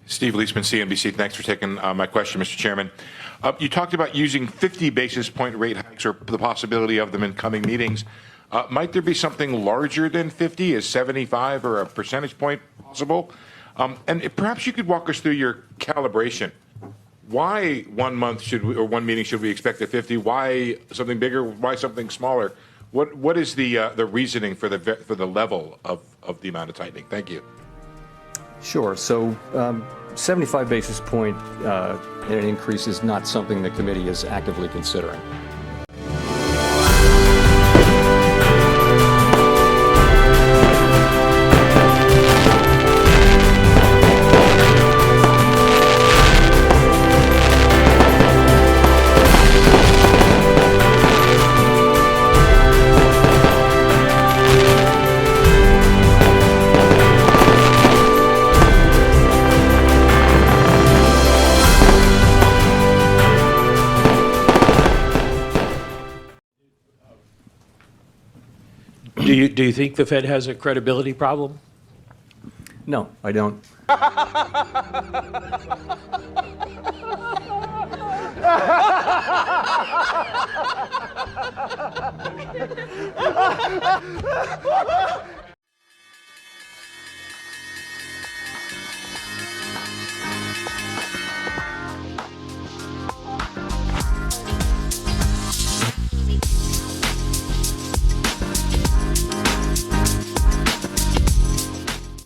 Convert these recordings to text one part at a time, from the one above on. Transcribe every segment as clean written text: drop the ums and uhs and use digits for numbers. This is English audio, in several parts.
Steve Leisman, CNBC. Thanks for taking my question, Mr. Chairman. You talked about using 50 basis point rate hikes or the possibility of them in coming meetings. Might there be something larger than 50? Is 75 or a percentage point possible? And perhaps you could walk us through your calibration. Why 1 month should we, or one meeting should we expect at 50? Why something bigger? Why something smaller? What is the reasoning for the level of the amount of tightening? Thank you. Sure. So 75 basis point in an increase is not something the committee is actively considering. Do you think the Fed has a credibility problem? No, I don't.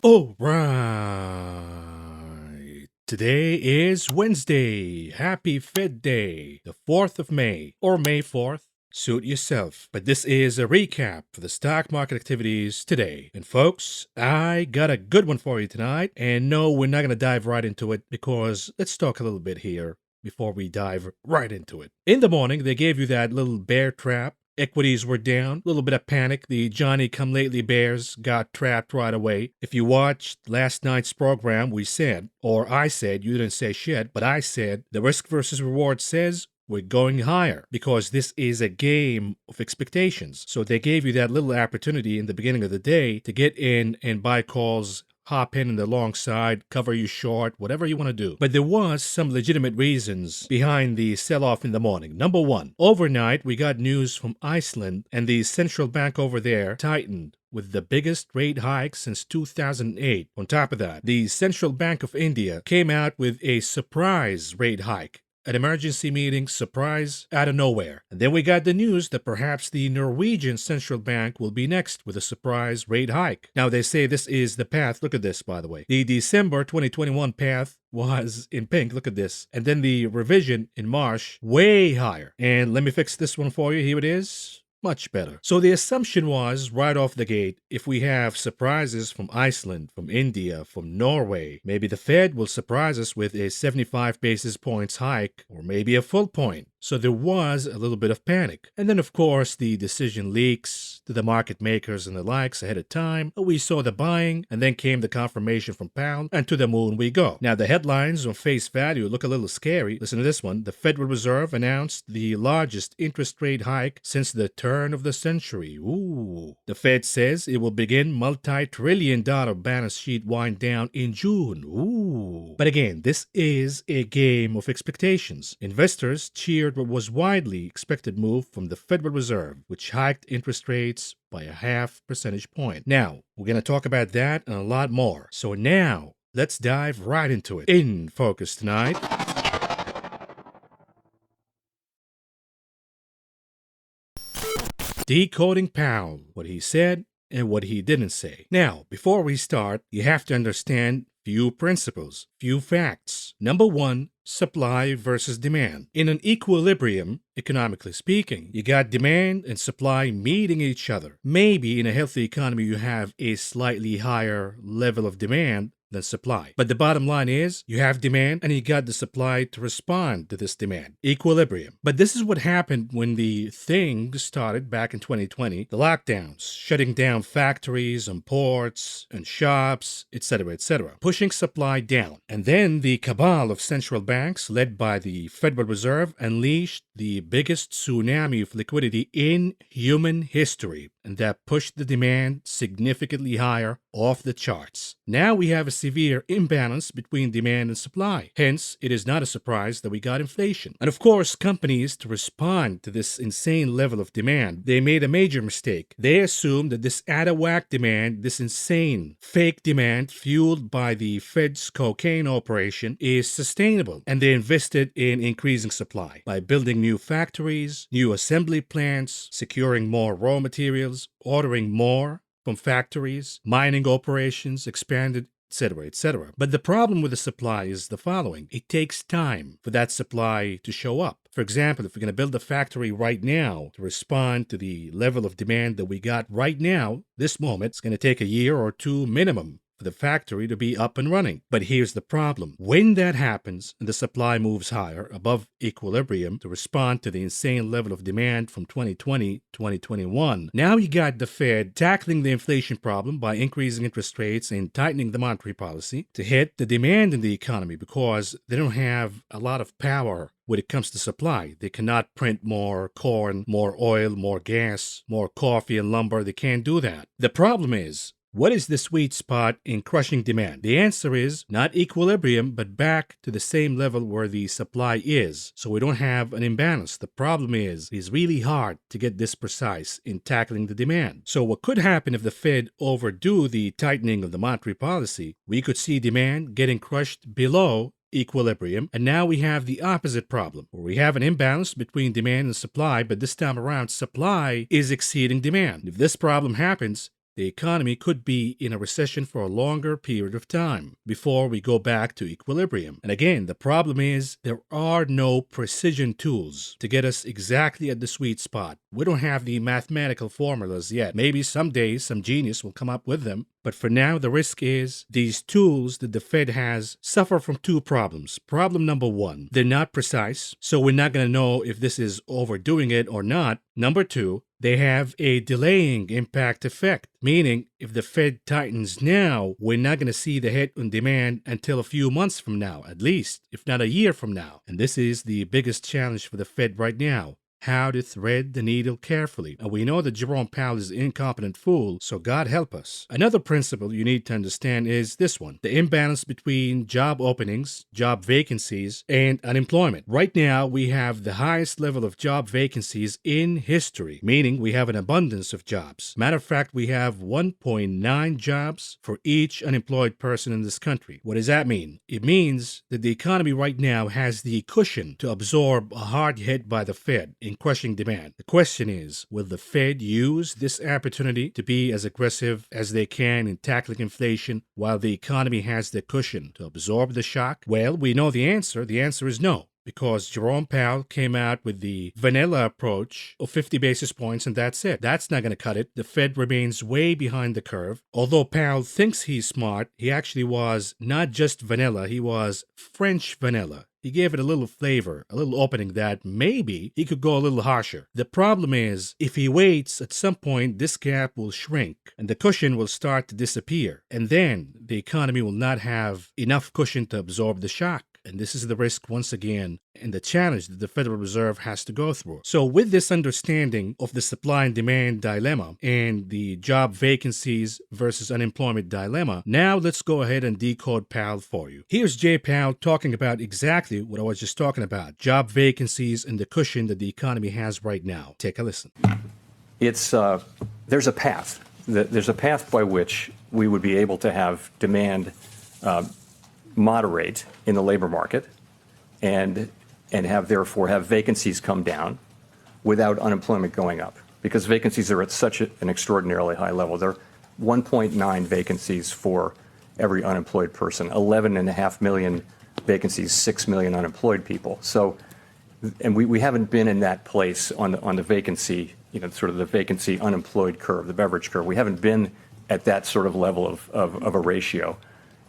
All right. Today is Wednesday. Happy Fed Day, the 4th of May, or May 4th. Suit yourself. But this is a recap for the stock market activities today. And folks, I got a good one for you tonight. And no, we're not going to dive right into it because let's talk a little bit here before we dive right into it. In the morning, they gave you that little bear trap. Equities were down, a little bit of panic. The Johnny-come-lately bears got trapped right away. If you watched last night's program, we said, or I said, you didn't say shit, but I said, the risk versus reward says we're going higher because this is a game of expectations. So they gave you that little opportunity in the beginning of the day to get in and buy calls, hop in the long side, cover you short, whatever you want to do. But there was some legitimate reasons behind the sell-off in the morning. Number one, overnight we got news from Iceland and the central bank over there tightened with the biggest rate hike since 2008. On top of that, the Central Bank of India came out with a surprise rate hike. An emergency meeting, surprise, out of nowhere. And then we got the news that perhaps the Norwegian Central Bank will be next with a surprise rate hike. Now they say this is the path. Look at this, by the way. The December 2021 path was in pink. Look at this. And then the revision in March, way higher. And let me fix this one for you. Here it is. Much better. So the assumption was, right off the gate, if we have surprises from Iceland, from India, from Norway, maybe the Fed will surprise us with a 75 basis points hike, or maybe a full point. So there was a little bit of panic. And then, of course, the decision leaks to the market makers and the likes ahead of time. We saw the buying, and then came the confirmation from Powell, and to the moon we go. Now, the headlines on face value look a little scary. Listen to this one. The Federal Reserve announced the largest interest rate hike since the turn of the century. Ooh. The Fed says it will begin multi-trillion-dollar balance sheet wind down in June. Ooh. But again, this is a game of expectations. Investors cheered what was widely expected move from the Federal Reserve, which hiked interest rates by a half percentage point. Now, we're going to talk about that and a lot more. So now, let's dive right into it. In focus tonight. Decoding Powell, what he said and what he didn't say. Now, before we start, you have to understand few principles, few facts. Number one, supply versus demand. In an equilibrium, economically speaking, you got demand and supply meeting each other. Maybe in a healthy economy, you have a slightly higher level of demand than supply. But the bottom line is you have demand and you got the supply to respond to this demand. Equilibrium. But this is what happened when the thing started back in 2020. The lockdowns, shutting down factories and ports and shops, etc., pushing supply down. And then the cabal of central banks led by the Federal Reserve unleashed the biggest tsunami of liquidity in human history, and that pushed the demand significantly higher off the charts. Now we have a severe imbalance between demand and supply. Hence, it is not a surprise that we got inflation. And of course, companies, to respond to this insane level of demand, they made a major mistake. They assumed that this out-of-whack demand, this insane fake demand fueled by the Fed's cocaine operation, is sustainable. And they invested in increasing supply by building new factories, new assembly plants, securing more raw materials, ordering more from factories, mining operations expanded, etc., etc. But the problem with the supply is the following. It takes time for that supply to show up. For example, if we're going to build a factory right now to respond to the level of demand that we got right now, this moment, it's going to take a year or two minimum for the factory to be up and running. But here's the problem. When that happens and the supply moves higher above equilibrium to respond to the insane level of demand from 2020, 2021, now you got the Fed tackling the inflation problem by increasing interest rates and tightening the monetary policy to hit the demand in the economy because they don't have a lot of power when it comes to supply. They cannot print more corn, more oil, more gas, more coffee and lumber. They can't do that. The problem is, what is the sweet spot in crushing demand? The answer is not equilibrium, but back to the same level where the supply is. So we don't have an imbalance. The problem is, it's really hard to get this precise in tackling the demand. So what could happen if the Fed overdo the tightening of the monetary policy? We could see demand getting crushed below equilibrium, and now we have the opposite problem, where we have an imbalance between demand and supply, but this time around, supply is exceeding demand. If this problem happens, the economy could be in a recession for a longer period of time before we go back to equilibrium. And again, the problem is there are no precision tools to get us exactly at the sweet spot. We don't have the mathematical formulas yet. Maybe someday some genius will come up with them. But for now, the risk is these tools that the Fed has suffer from two problems. Problem number one, they're not precise, so we're not going to know if this is overdoing it or not. Number two, they have a delaying impact effect, meaning if the Fed tightens now, we're not going to see the hit on demand until a few months from now, at least, if not a year from now. And this is the biggest challenge for the Fed right now. How to thread the needle carefully. And we know that Jerome Powell is an incompetent fool, so God help us. Another principle you need to understand is this one, the imbalance between job openings, job vacancies, and unemployment. Right now, we have the highest level of job vacancies in history, meaning we have an abundance of jobs. Matter of fact, we have 1.9 jobs for each unemployed person in this country. What does that mean? It means that the economy right now has the cushion to absorb a hard hit by the Fed in crushing demand. The question is, will the Fed use this opportunity to be as aggressive as they can in tackling inflation while the economy has the cushion to absorb the shock? Well, we know the answer. The answer is no, because Jerome Powell came out with the vanilla approach of 50 basis points and that's it. That's not going to cut it. The Fed remains way behind the curve. Although Powell thinks he's smart, he actually was not just vanilla, he was French vanilla. He gave it a little flavor, a little opening that maybe he could go a little harsher. The problem is, if he waits, at some point this gap will shrink and the cushion will start to disappear. And then the economy will not have enough cushion to absorb the shock. And this is the risk, once again, and the challenge that the Federal Reserve has to go through. So with this understanding of the supply and demand dilemma and the job vacancies versus unemployment dilemma, now let's go ahead and decode Powell for you. Here's J Powell talking about exactly what I was just talking about, job vacancies and the cushion that the economy has right now. Take a listen. There's a path. There's a path by which we would be able to have demand moderate in the labor market and therefore have vacancies come down without unemployment going up, because vacancies are at such an extraordinarily high level. There are 1.9 vacancies for every unemployed person, 11.5 million vacancies, 6 million unemployed people. So, and we haven't been in that place on the vacancy, sort of the vacancy unemployed curve, the Beveridge curve. We haven't been at that sort of level of a ratio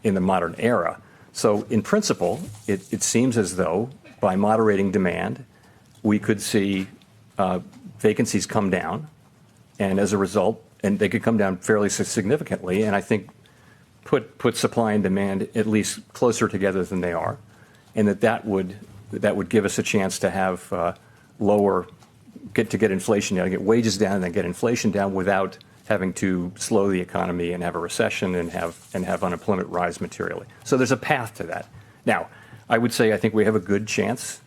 in the modern era. So in principle, it seems as though by moderating demand, we could see vacancies come down, and as a result, and they could come down fairly significantly, and I think put supply and demand at least closer together than they are, and that would give us a chance to have get inflation down, get wages down, and then get inflation down without having to slow the economy and have a recession and have unemployment rise materially. So there's a path to that. Now, I would say I think we have a good chance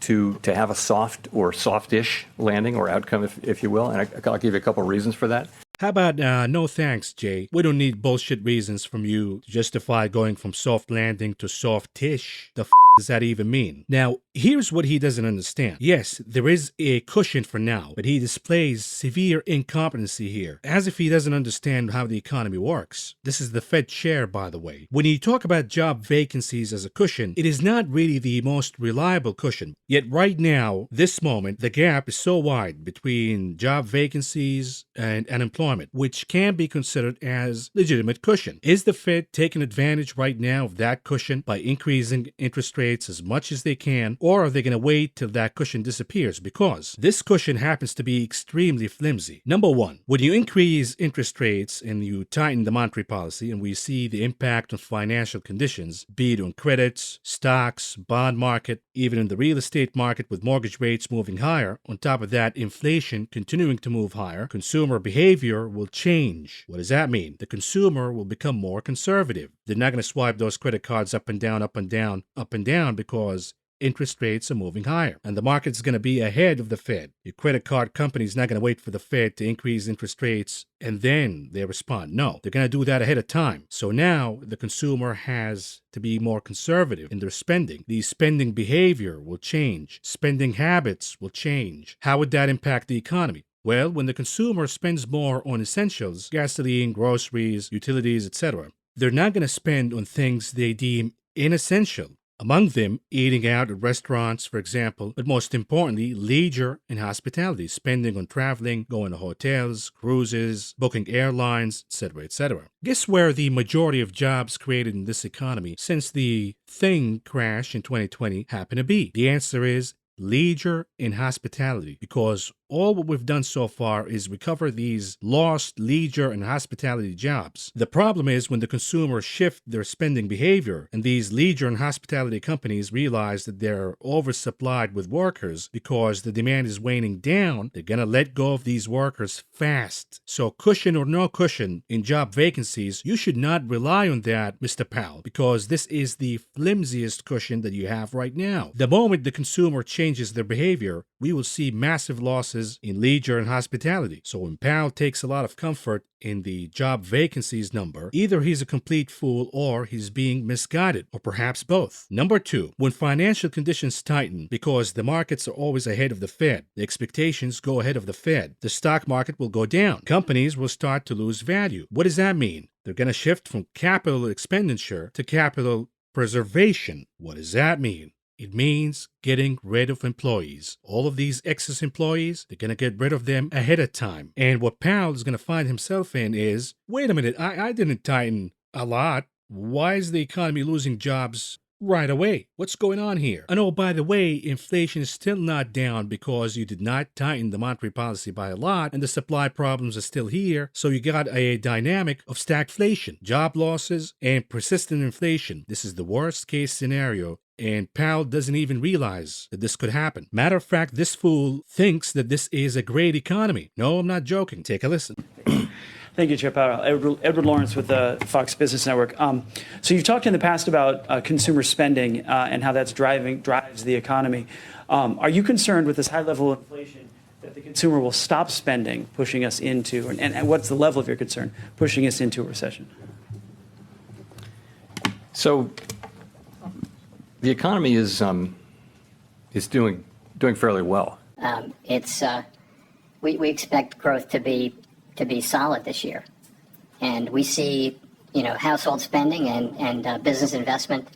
to have a soft or softish landing or outcome, if you will, and I'll give you a couple of reasons for that. How about no thanks, Jay? We don't need bullshit reasons from you to justify going from soft landing to softish. The does that even mean? Now, here's what he doesn't understand. Yes, there is a cushion for now, but he displays severe incompetency here, as if he doesn't understand how the economy works. This is the Fed chair, by the way. When you talk about job vacancies as a cushion, it is not really the most reliable cushion. Yet right now, this moment, the gap is so wide between job vacancies and unemployment, which can be considered as legitimate cushion. Is the Fed taking advantage right now of that cushion by increasing interest rates as much as they can, or are they going to wait till that cushion disappears? Because this cushion happens to be extremely flimsy. Number one, when you increase interest rates and you tighten the monetary policy, and we see the impact on financial conditions, be it on credits, stocks, bond market, even in the real estate market with mortgage rates moving higher, on top of that, inflation continuing to move higher, consumer behavior will change. What does that mean? The consumer will become more conservative. They're not going to swipe those credit cards up and down, up and down, up and down, because interest rates are moving higher and the market's going to be ahead of the Fed. Your credit card company's not going to wait for the Fed to increase interest rates and then they respond. No, they're going to do that ahead of time. So now the consumer has to be more conservative in their spending. The spending behavior will change. Spending habits will change. How would that impact the economy? Well, when the consumer spends more on essentials, gasoline, groceries, utilities, etc., they're not going to spend on things they deem inessential. Among them, eating out at restaurants, for example, but most importantly, leisure and hospitality, spending on traveling, going to hotels, cruises, booking airlines, etc., etc. Guess where the majority of jobs created in this economy since the thing crash in 2020 happen to be? The answer is leisure and hospitality, because all what we've done so far is recover these lost leisure and hospitality jobs. The problem is when the consumers shift their spending behavior and these leisure and hospitality companies realize that they're oversupplied with workers because the demand is waning down, they're going to let go of these workers fast. So cushion or no cushion in job vacancies, you should not rely on that, Mr. Powell, because this is the flimsiest cushion that you have right now. The moment the consumer changes their behavior, we will see massive losses in leisure and hospitality. So when Powell takes a lot of comfort in the job vacancies number, either he's a complete fool or he's being misguided, or perhaps both. Number two, when financial conditions tighten because the markets are always ahead of the Fed, the expectations go ahead of the Fed, the stock market will go down. Companies will start to lose value. What does that mean? They're going to shift from capital expenditure to capital preservation. What does that mean? It means getting rid of employees. All of these excess employees, they're going to get rid of them ahead of time. And what Powell is going to find himself in is, wait a minute, I didn't tighten a lot. Why is the economy losing jobs right away? What's going on here? And oh, by the way, inflation is still not down because you did not tighten the monetary policy by a lot and the supply problems are still here. So you got a dynamic of stagflation, job losses, and persistent inflation. This is the worst case scenario. And Powell doesn't even realize that this could happen. Matter of fact, this fool thinks that this is a great economy. No, I'm not joking. Take a listen. Thank you, Chair Powell. Edward Lawrence with the Fox Business Network. So you've talked in the past about consumer spending and how that's drives the economy. Are you concerned with this high level of inflation that the consumer will stop spending, pushing us into, and what's the level of your concern, pushing us into a recession? So the economy is doing fairly well. We expect growth to be solid this year, and we see household spending and business investment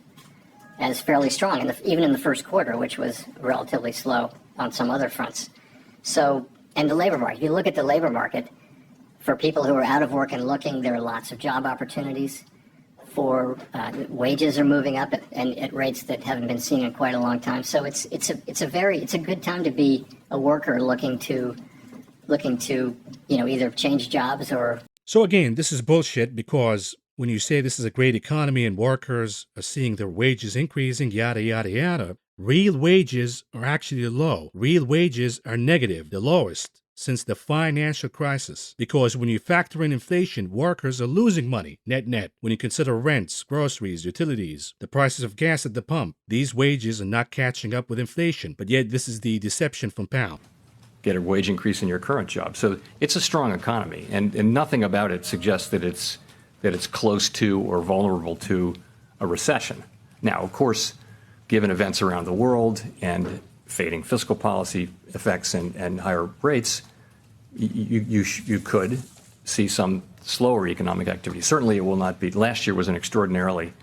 as fairly strong, even in the first quarter, which was relatively slow on some other fronts. So, and the labor market. If you look at the labor market, for people who are out of work and looking, there are lots of job opportunities. For wages are moving up at rates that haven't been seen in quite a long time. So it's a good time to be a worker looking to either change jobs or. So again, this is bullshit, because when you say this is a great economy and workers are seeing their wages increasing, yada, yada, yada, real wages are actually low. Real wages are negative, the lowest since the financial crisis. Because when you factor in inflation, workers are losing money, net. When you consider rents, groceries, utilities, the prices of gas at the pump, these wages are not catching up with inflation. But yet this is the deception from Powell. Get a wage increase in your current job. So it's a strong economy, and nothing about it suggests that it's close to or vulnerable to a recession. Now, of course, given events around the world and fading fiscal policy effects and higher rates, you could see some slower economic activity. Certainly it will not be. Last year was an extraordinarily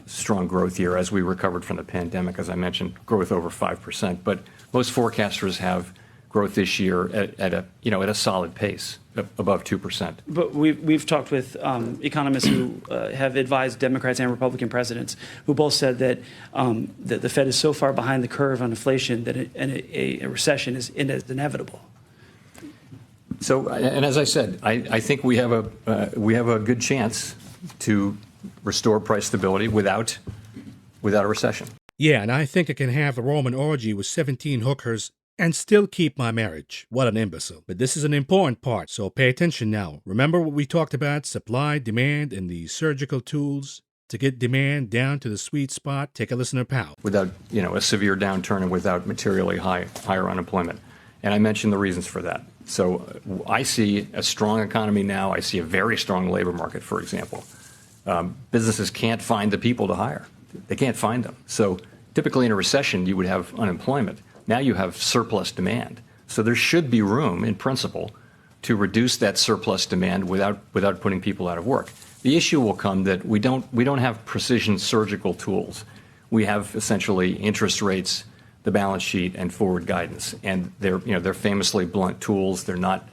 strong growth year as we recovered from the pandemic. As I mentioned, growth over 5%. But most forecasters have growth this year at a solid pace, above 2%. But we've talked with economists who have advised Democrats and Republican presidents who both said that the Fed is so far behind the curve on inflation that a recession is inevitable. So, and as I said, I think we have a good chance to restore price stability without a recession. Yeah, and I think I can have a Roman orgy with 17 hookers and still keep my marriage. What an imbecile. But this is an important part, so pay attention now. Remember what we talked about, supply, demand, and the surgical tools to get demand down to the sweet spot? Take a listen to Powell. Without, a severe downturn and without materially higher unemployment. And I mentioned the reasons for that. So I see a strong economy now. I see a very strong labor market, for example. Businesses can't find the people to hire. They can't find them. So typically in a recession, you would have unemployment. Now you have surplus demand. So there should be room, in principle, to reduce that surplus demand without putting people out of work. The issue will come that we don't have precision surgical tools. We have essentially interest rates, the balance sheet, and forward guidance, and they're famously blunt tools. They're not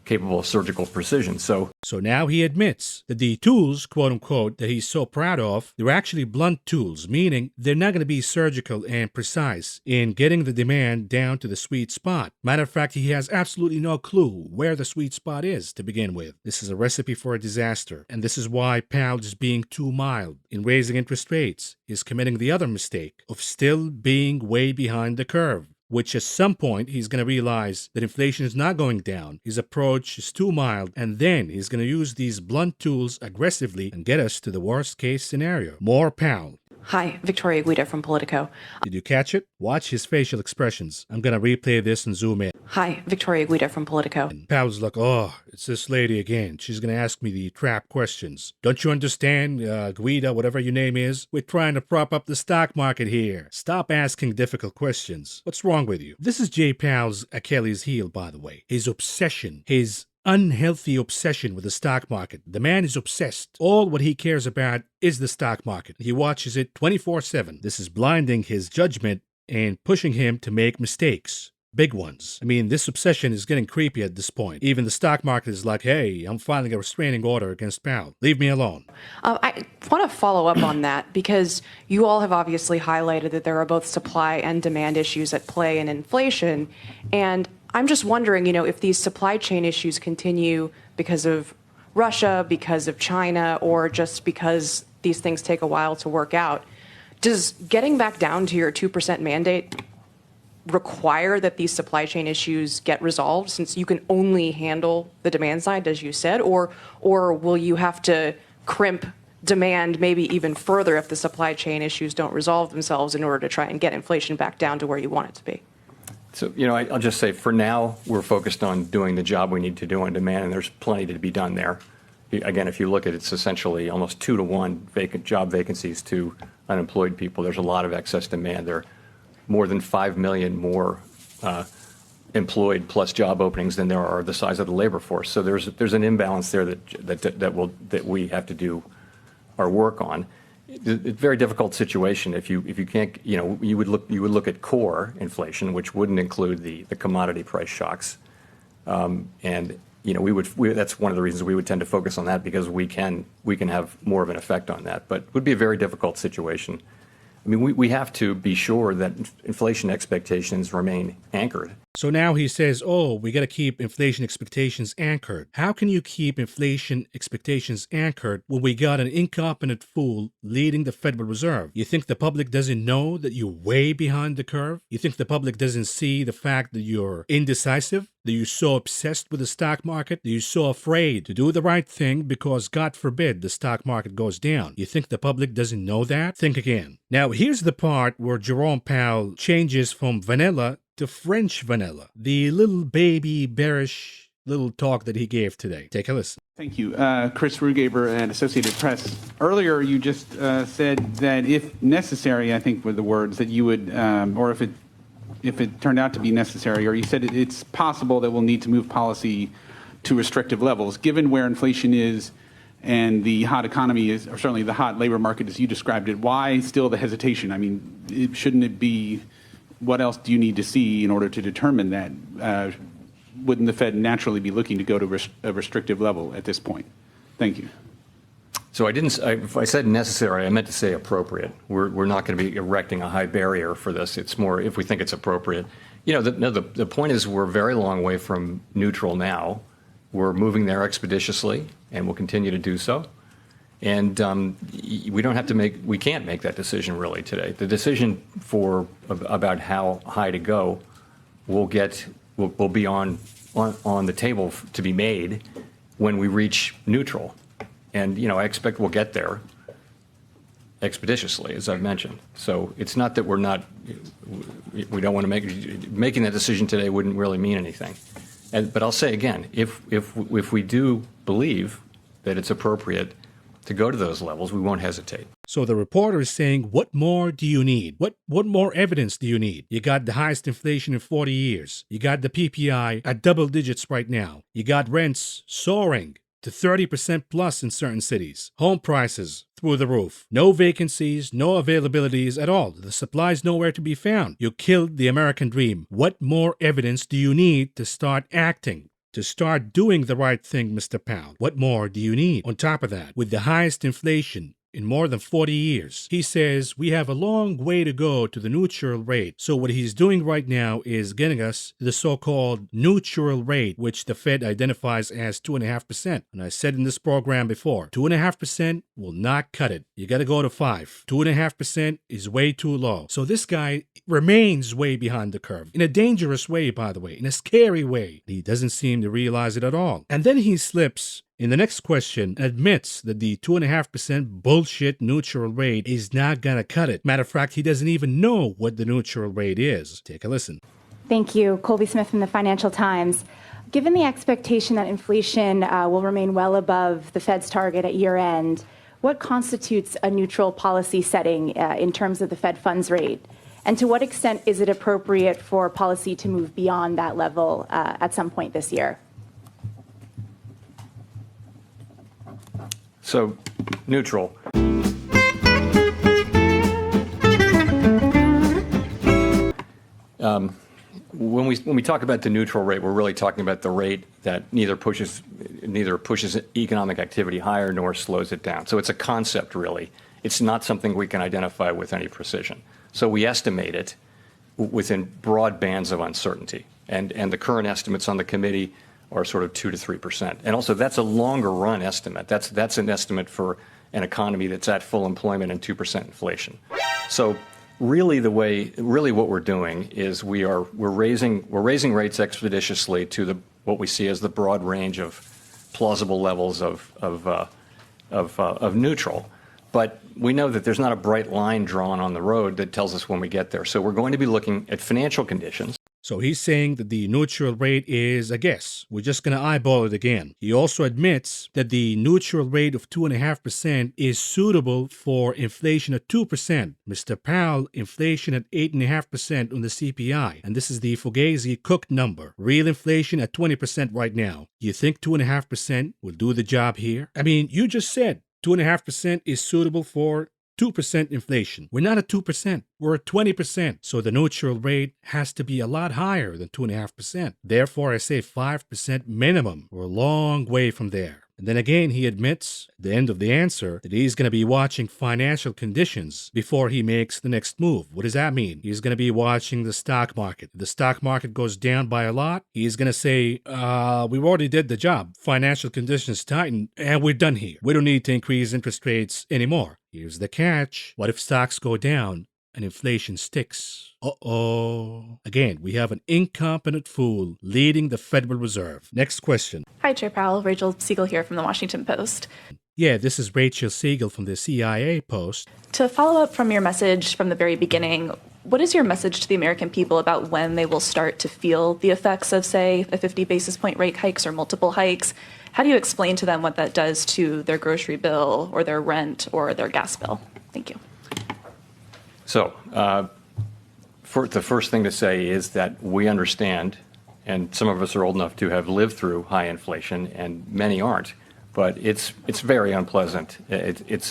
capable of surgical precision. So now he admits that the tools, quote unquote, that he's so proud of, they're actually blunt tools, meaning they're not going to be surgical and precise in getting the demand down to the sweet spot. Matter of fact, he has absolutely no clue where the sweet spot is to begin with. This is a recipe for a disaster, and this is why Powell is being too mild in raising interest rates. He's committing the other mistake of still being way behind the curve, which at some point he's going to realize that inflation is not going down. His approach is too mild, and then he's going to use these blunt tools aggressively and get us to the worst case scenario. More Powell. Hi, Victoria Guida from Politico. Did you catch it? Watch his facial expressions. I'm going to replay this and zoom in. Hi, Victoria Guida from Politico. And Powell's like, oh, it's this lady again. She's going to ask me the trap questions. Don't you understand, Guida, whatever your name is? We're trying to prop up the stock market here. Stop asking difficult questions. What's wrong with you? This is J Powell's Achilles heel, by the way. His obsession, his unhealthy obsession with the stock market. The man is obsessed. All what he cares about is the stock market. He watches it 24/7. This is blinding his judgment and pushing him to make mistakes. Big ones. I mean, this obsession is getting creepy at this point. Even the stock market is like, hey, I'm filing a restraining order against Powell. Leave me alone. I want to follow up on that because you all have obviously highlighted that there are both supply and demand issues at play in inflation. And I'm just wondering, if these supply chain issues continue because of Russia, because of China, or just because these things take a while to work out, does getting back down to your 2% mandate require that these supply chain issues get resolved since you can only handle the demand side, as you said, or will you have to crimp demand maybe even further if the supply chain issues don't resolve themselves in order to try and get inflation back down to where you want it to be? So, I'll just say for now, we're focused on doing the job we need to do on demand, and there's plenty to be done there. Again, if you look at it, it's essentially almost 2-to-1 job vacancies to unemployed people. There's a lot of excess demand. There are more than 5 million more employed plus job openings than there are the size of the labor force. So there's an imbalance there that we have to do our work on. It's a very difficult situation if you can't, you would look at core inflation, which wouldn't include the commodity price shocks, and that's one of the reasons we would tend to focus on that, because we can have more of an effect on that. But it would be a very difficult situation. I mean, we have to be sure that inflation expectations remain anchored. So now he says, oh, we got to keep inflation expectations anchored. How can you keep inflation expectations anchored when we got an incompetent fool leading the Federal Reserve? You think the public doesn't know that you're way behind the curve? You think the public doesn't see the fact that you're indecisive? That you're so obsessed with the stock market? That you're so afraid to do the right thing because, God forbid, the stock market goes down? You think the public doesn't know that? Think again. Now, here's the part where Jerome Powell changes from vanilla to French vanilla. The little baby bearish little talk that he gave today. Take a listen. Thank you. Chris Rugaber at Associated Press. Earlier, you just said that if necessary, I think were the words, that you would, or if it turned out to be necessary, or you said it's possible that we'll need to move policy to restrictive levels. Given where inflation is and the hot economy is, or certainly the hot labor market as you described it, why still the hesitation? I mean, shouldn't it be, what else do you need to see in order to determine that? Wouldn't the Fed naturally be looking to go to a restrictive level at this point? Thank you. So if I said necessary, I meant to say appropriate. We're not going to be erecting a high barrier for this. It's more if we think it's appropriate. You know, the point is we're a very long way from neutral now. We're moving there expeditiously, and we'll continue to do so. And we can't make that decision really today. The decision about how high to go will be on the table to be made when we reach neutral. And, you know, I expect we'll get there expeditiously, as I've mentioned. So it's not that we don't want to making that decision today wouldn't really mean anything. But I'll say again, if we do believe that it's appropriate to go to those levels, we won't hesitate. So the reporter is saying, what more do you need? What more evidence do you need? You got the highest inflation in 40 years. You got the PPI at double digits right now. You got rents soaring to 30% plus in certain cities. Home prices through the roof. No vacancies, no availabilities at all. The supply's nowhere to be found. You killed the American dream. What more evidence do you need to start acting? To start doing the right thing, Mr. Powell? What more do you need? On top of that, with the highest inflation in more than 40 years, he says we have a long way to go to the neutral rate. So what he's doing right now is getting us to the so-called neutral rate, which the Fed identifies as 2.5%. And I said in this program before, 2.5% will not cut it. You got to go to 5. 2.5% is way too low. So this guy remains way behind the curve in a dangerous way, by the way, in a scary way. He doesn't seem to realize it at all. And then he slips in the next question, admits that the 2.5% bullshit neutral rate is not going to cut it. Matter of fact, he doesn't even know what the neutral rate is. Take a listen. Thank you. Colby Smith from the Financial Times. Given the expectation that inflation will remain well above the Fed's target at year end, what constitutes a neutral policy setting in terms of the Fed funds rate? And to what extent is it appropriate for policy to move beyond that level at some point this year? So, neutral. When we talk about the neutral rate, we're really talking about the rate that neither pushes economic activity higher nor slows it down. So it's a concept, really. It's not something we can identify with any precision. So we estimate it within broad bands of uncertainty. And the current estimates on the committee are sort of 2 to 3%. And also, that's a longer run estimate. That's an estimate for an economy that's at full employment and 2% inflation. So really what we're doing is we're raising rates expeditiously to what we see as the broad range of plausible levels of neutral. But we know that there's not a bright line drawn on the road that tells us when we get there. So we're going to be looking at financial conditions. So he's saying that the neutral rate is a guess. We're just going to eyeball it again. He also admits that the neutral rate of 2.5% is suitable for inflation at 2%. Mr. Powell, inflation at 8.5% on the CPI. And this is the Fugazi-Cook number. Real inflation at 20% right now. You think 2.5% will do the job here? I mean, you just said 2.5% is suitable for 2% inflation. We're not at 2%. We're at 20%. So the neutral rate has to be a lot higher than 2.5%. Therefore, I say 5% minimum. We're a long way from there. And then again, he admits at the end of the answer that he's going to be watching financial conditions before he makes the next move. What does that mean? He's going to be watching the stock market. If the stock market goes down by a lot, he's going to say, we already did the job. Financial conditions tighten, and we're done here. We don't need to increase interest rates anymore. Here's the catch. What if stocks go down and inflation sticks? Uh-oh. Again, we have an incompetent fool leading the Federal Reserve. Next question. Hi, Chair Powell. Rachel Siegel here from the Washington Post. Yeah, this is Rachel Siegel from the CIA Post. To follow up from your message from the very beginning, what is your message to the American people about when they will start to feel the effects of, say, a 50 basis point rate hikes or multiple hikes? How do you explain to them what that does to their grocery bill or their rent or their gas bill? Thank you. So, the first thing to say is that we understand, and some of us are old enough to have lived through high inflation, and many aren't. But it's very unpleasant. It's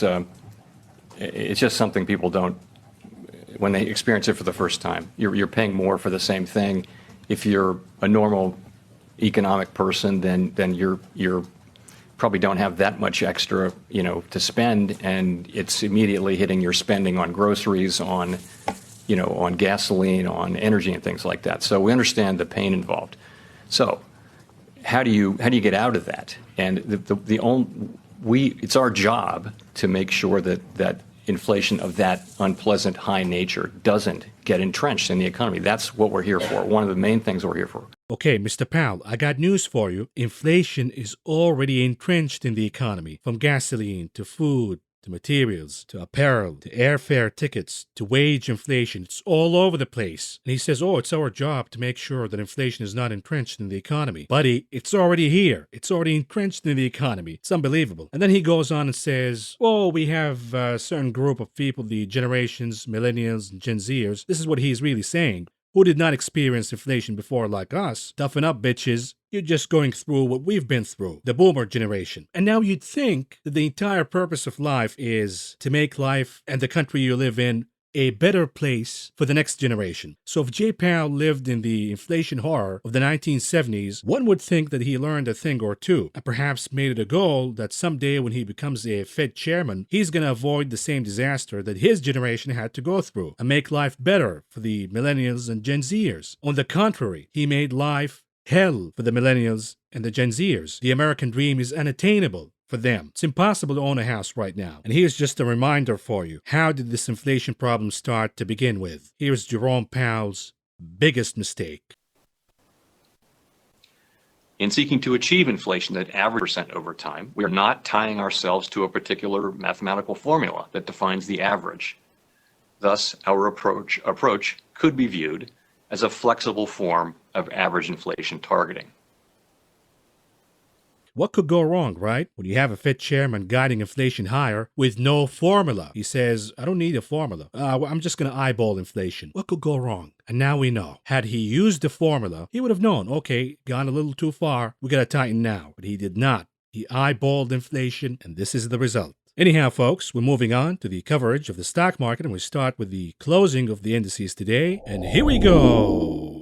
just something people don't, when they experience it for the first time. You're paying more for the same thing. If you're a normal economic person, then you're probably don't have that much extra, to spend, and it's immediately hitting your spending on groceries, on gasoline, on energy and things like that. So we understand the pain involved. So how do you get out of that? And it's our job to make sure that inflation of that unpleasant high nature doesn't get entrenched in the economy. That's what we're here for. One of the main things we're here for. Okay, Mr. Powell, I got news for you. Inflation is already entrenched in the economy, from gasoline to food to materials, to apparel, to airfare tickets, to wage inflation. It's all over the place. And he says, it's our job to make sure that inflation is not entrenched in the economy. Buddy, it's already here. It's already entrenched in the economy. It's unbelievable. And then he goes on and says, we have a certain group of people, the generations, millennials, and Gen Zers. This is what he's really saying. Who did not experience inflation before like us. Toughen up, bitches. You're just going through what we've been through, the boomer generation. And now you'd think that the entire purpose of life is to make life and the country you live in a better place for the next generation. So if J. Powell lived in the inflation horror of the 1970s, one would think that he learned a thing or two, and perhaps made it a goal that someday when he becomes a Fed chairman, he's going to avoid the same disaster that his generation had to go through and make life better for the millennials and Gen Zers. On the contrary, he made life hell for the millennials and the Gen Zers. The American dream is unattainable for them. It's impossible to own a house right now. And here's just a reminder for you. How did this inflation problem start to begin with? Here's Jerome Powell's biggest mistake. In seeking to achieve inflation at average percent over time, we are not tying ourselves to a particular mathematical formula that defines the average. Thus, our approach could be viewed as a flexible form of average inflation targeting. What could go wrong, right? When you have a Fed chairman guiding inflation higher with no formula. He says, I don't need a formula. I'm just going to eyeball inflation. What could go wrong? And now we know. Had he used the formula, he would have known, okay, gone a little too far. We got to tighten now. But he did not. He eyeballed inflation, and this is the result. Anyhow, folks, we're moving on to the coverage of the stock market, and we start with the closing of the indices today. And here we go.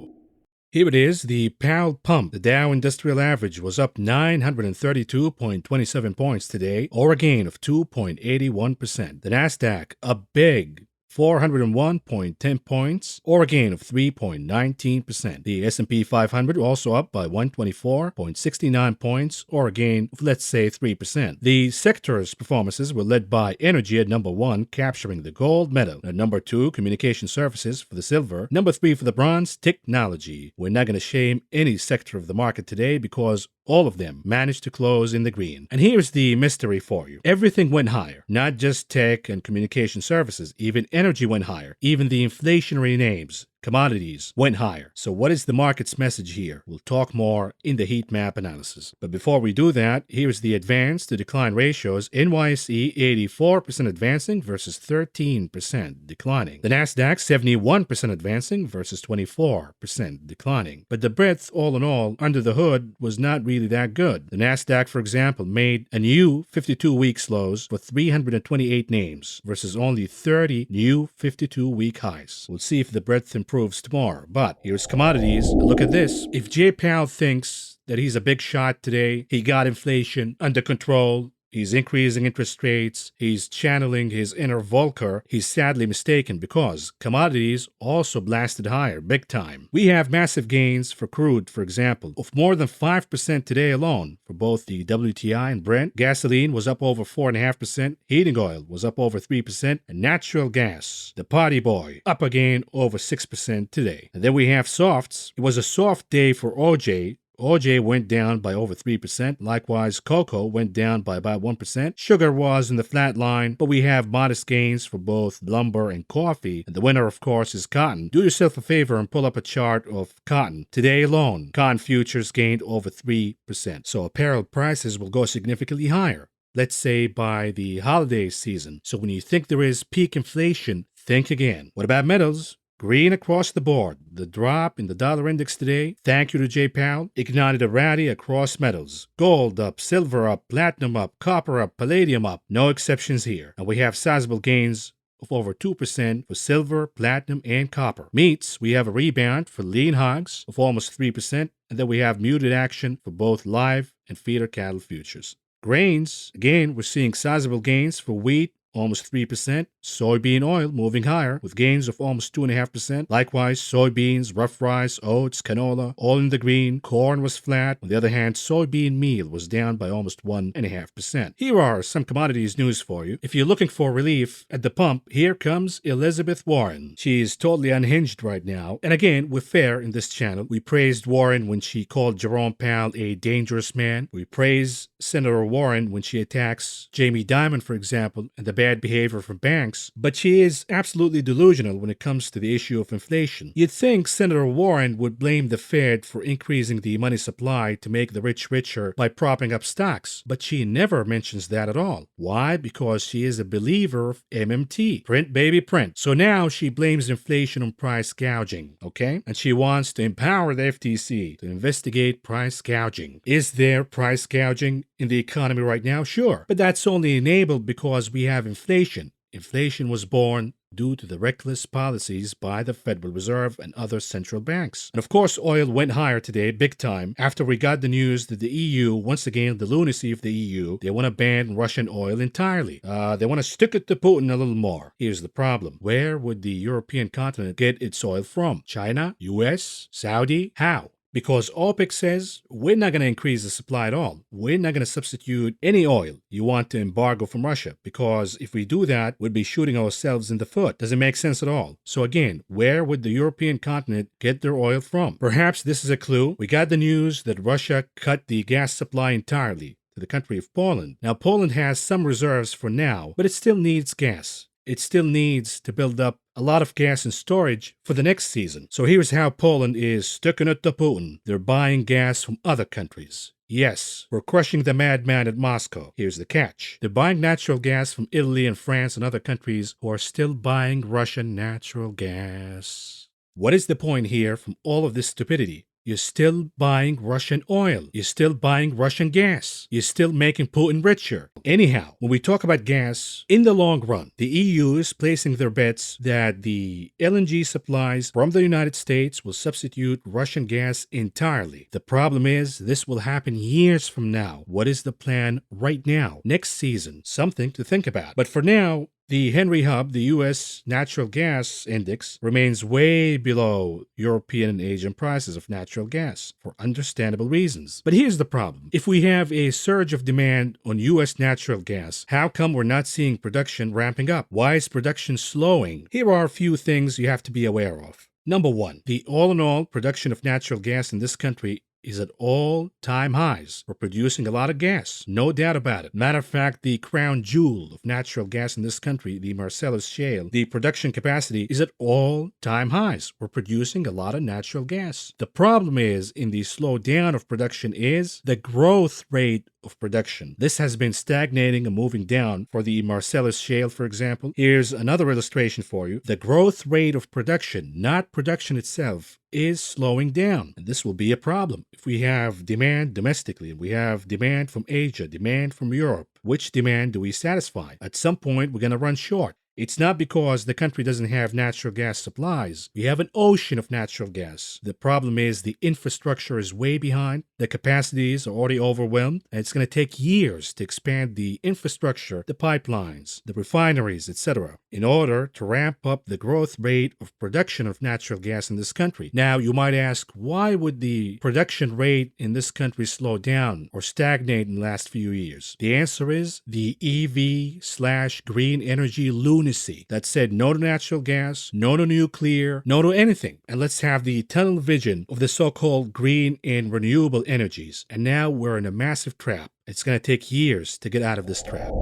Here it is, the Powell pump. The Dow Industrial Average was up 932.27 points today, or a gain of 2.81%. The Nasdaq up big, 401.10 points, or a gain of 3.19%. The S&P 500 also up by 124.69 points, or a gain of, let's say, 3%. The sector's performances were led by energy at number 1, capturing the gold medal. At number 2, communication services for the silver. Number 3 for the bronze, technology. We're not going to shame any sector of the market today because all of them managed to close in the green. And here's the mystery for you. Everything went higher, not just tech and communication services. Even energy went higher. Even the inflationary names, commodities, went higher. So what is the market's message here? We'll talk more in the heat map analysis. But before we do that, here's the advance to decline ratios. NYSE 84% advancing versus 13% declining. The Nasdaq 71% advancing versus 24% declining. But the breadth, all in all, under the hood was not really that good. The Nasdaq, for example, made a new 52-week lows for 328 names versus only 30 new 52-week highs. We'll see if the breadth improves tomorrow. But here's commodities. Look at this. If J. Powell thinks that he's a big shot today. He got inflation under control. He's increasing interest rates. He's channeling his inner Volcker. He's sadly mistaken because commodities also blasted higher big time. We have massive gains for crude, for example, of more than 5% today alone for both the WTI and Brent. Gasoline was up over 4.5%. Heating oil was up over 3%. And natural gas, the party boy, up again over 6% today. And then we have softs. It was a soft day for OJ. OJ went down by over 3%. Likewise, cocoa went down by about 1%. Sugar was in the flat line, but we have modest gains for both lumber and coffee. And the winner, of course, is cotton. Do yourself a favor and pull up a chart of cotton. Today alone, cotton futures gained over 3%. So apparel prices will go significantly higher. Let's say by the holiday season. So when you think there is peak inflation, think again. What about metals? Green across the board. The drop in the dollar index today, thank you to J Powell, ignited a rally across metals. Gold up, silver up, platinum up, copper up, palladium up. No exceptions here. And we have sizable gains of over 2% for silver, platinum, and copper. Meats, we have a rebound for lean hogs of almost 3%, and then we have muted action for both live and feeder cattle futures. Grains, again, we're seeing sizable gains for wheat, almost 3%. Soybean oil moving higher with gains of almost 2.5%. Likewise, soybeans, rough rice, oats, canola, all in the green. Corn was flat. On the other hand, soybean meal was down by almost 1.5%. Here are some commodities news for you. If you're looking for relief at the pump, here comes Elizabeth Warren. She's totally unhinged right now. And again, we're fair in this channel. We praised Warren when she called Jerome Powell a dangerous man. We praise Senator Warren when she attacks Jamie Dimon, for example, and the bad behavior from banks. But she is absolutely delusional when it comes to the issue of inflation. You'd think Senator Warren would blame the Fed for increasing the money supply to make the rich richer by propping up stocks, but she never mentions that at all. Why? Because she is a believer of MMT. Print, baby, print. So now she blames inflation on price gouging, okay? And she wants to empower the FTC to investigate price gouging. Is there price gouging in the economy right now? Sure. But that's only enabled because we have inflation. Inflation was born due to the reckless policies by the Federal Reserve and other central banks. And of course, oil went higher today, big time, after we got the news that the EU, once again, the lunacy of the EU, they want to ban Russian oil entirely. They want to stick it to Putin a little more. Here's the problem. Where would the European continent get its oil from? China? US? Saudi? How? Because OPEC says, we're not going to increase the supply at all. We're not going to substitute any oil you want to embargo from Russia. Because if we do that, we'd be shooting ourselves in the foot. Doesn't make sense at all. So again, where would the European continent get their oil from? Perhaps this is a clue. We got the news that Russia cut the gas supply entirely to the country of Poland. Now, Poland has some reserves for now, but it still needs gas. It still needs to build up a lot of gas in storage for the next season. So here's how Poland is sticking it to Putin. They're buying gas from other countries. Yes, we're crushing the madman at Moscow. Here's the catch. They're buying natural gas from Italy and France and other countries who are still buying Russian natural gas. What is the point here from all of this stupidity? You're still buying Russian oil. You're still buying Russian gas. You're still making Putin richer. Anyhow, when we talk about gas, in the long run, the EU is placing their bets that the LNG supplies from the United States will substitute Russian gas entirely. The problem is this will happen years from now. What is the plan right now? Next season, something to think about. But for now, the Henry Hub, the U.S. natural gas index, remains way below European and Asian prices of natural gas for understandable reasons. But here's the problem. If we have a surge of demand on U.S. natural gas, how come we're not seeing production ramping up? Why is production slowing? Here are a few things you have to be aware of. Number one, the all-in-all production of natural gas in this country is at all-time highs. We're producing a lot of gas, no doubt about it. Matter of fact, the crown jewel of natural gas in this country, the Marcellus Shale, the production capacity is at all-time highs. We're producing a lot of natural gas. The problem is, in the slowdown of production is the growth rate of production. This has been stagnating and moving down for the Marcellus Shale, for example. Here's another illustration for you. The growth rate of production, not production itself, is slowing down. And this will be a problem. If we have demand domestically, we have demand from Asia, demand from Europe, which demand do we satisfy? At some point, we're going to run short. It's not because the country doesn't have natural gas supplies. We have an ocean of natural gas. The problem is the infrastructure is way behind. The capacities are already overwhelmed, and it's going to take years to expand the infrastructure, the pipelines, the refineries, etc., in order to ramp up the growth rate of production of natural gas in this country. Now, you might ask, why would the production rate in this country slow down or stagnate in the last few years? The answer is the EV/green energy lunacy that said no to natural gas, no to nuclear, no to anything, and let's have the tunnel vision of the so-called green and renewable energies. And now we're in a massive trap. It's going to take years to get out of this trap.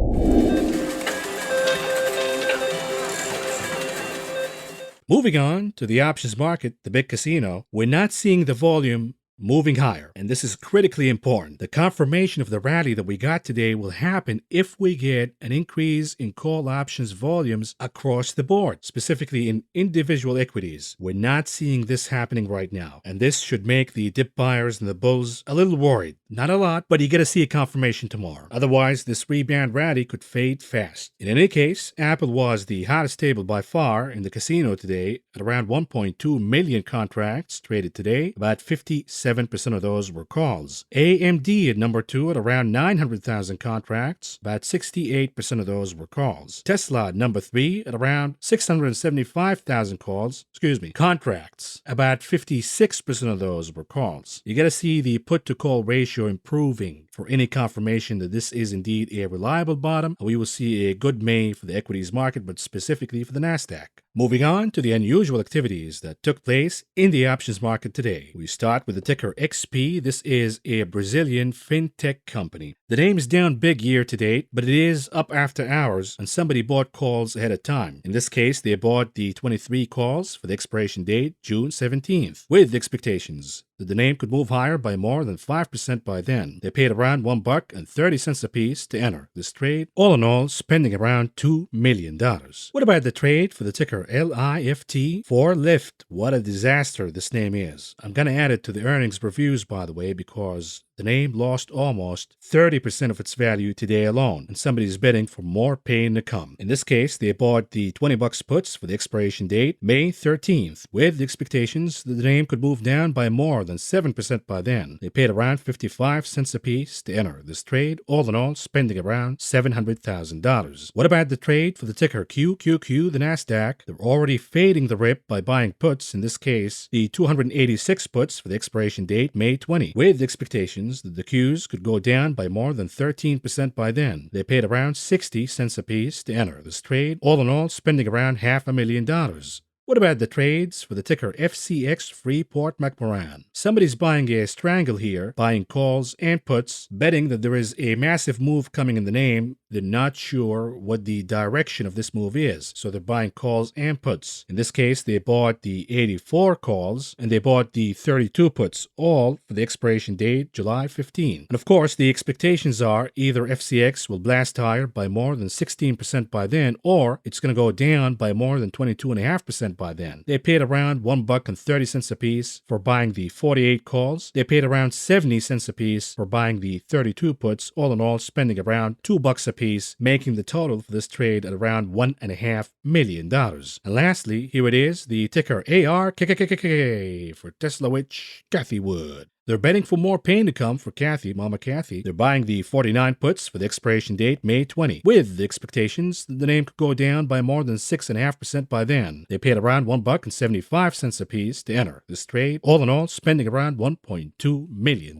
Moving on to the options market, the big casino, we're not seeing the volume moving higher, and this is critically important. The confirmation of the rally that we got today will happen if we get an increase in call options volumes across the board, specifically in individual equities. We're not seeing this happening right now, and this should make the dip buyers and the bulls a little worried. Not a lot, but you got to see a confirmation tomorrow. Otherwise, this rebound rally could fade fast. In any case, Apple was the hottest table by far in the casino today at around 1.2 million contracts traded today. About 57% of those were calls. AMD at number 2 at around 900,000 contracts. About 68% of those were calls. Tesla at number 3 at around 675,000 contracts. About 56% of those were calls. You got to see the put to call ratio improving for any confirmation that this is indeed a reliable bottom. We will see a good May for the equities market, but specifically for the Nasdaq. Moving on to the unusual activities that took place in the options market today. We start with the ticker XP. This is a Brazilian fintech company. The name is down big year to date, but it is up after hours, and somebody bought calls ahead of time. In this case, they bought the 23 calls for the expiration date, June 17th, with expectations that the name could move higher by more than 5% by then. They paid around $1.30 a piece to enter this trade, all in all spending around $2 million. What about the trade for the ticker LIFT? For Lyft. What a disaster this name is. I'm going to add it to the earnings reviews, by the way, because the name lost almost 30% of its value today alone, and somebody's betting for more pain to come. In this case, they bought the $20 puts for the expiration date, May 13th, with the expectations that the name could move down by more than 7% by then. They paid around 55 cents a piece to enter this trade, all in all spending around $700,000. What about the trade for the ticker QQQ, the Nasdaq? They're already fading the rip by buying puts, in this case, the 286 puts for the expiration date, May 20, with the expectations that the Qs could go down by more than 13% by then. They paid around 60 cents a piece to enter this trade, all in all spending around $500,000. What about the trades for the ticker FCX Freeport McMoran? Somebody's buying a strangle here, buying calls and puts, betting that there is a massive move coming in the name. They're not sure what the direction of this move is, so they're buying calls and puts. In this case, they bought the 84 calls and they bought the 32 puts, all for the expiration date, July 15. And of course, the expectations are either FCX will blast higher by more than 16% by then, or it's going to go down by more than 22.5% by then. They paid around $1.30 a piece for buying the 48 calls. They paid around 70 cents a piece for buying the 32 puts, all in all spending around $2 a piece, making the total for this trade at around $1.5 million. And lastly, here it is, the ticker ARKKKK for Tesla witch Cathie Wood. They're betting for more pain to come for Kathy, Mama Kathy. They're buying the 49 puts for the expiration date, May 20, with the expectations that the name could go down by more than 6.5% by then. They paid around $1.75 a piece to enter this trade, all in all spending around $1.2 million.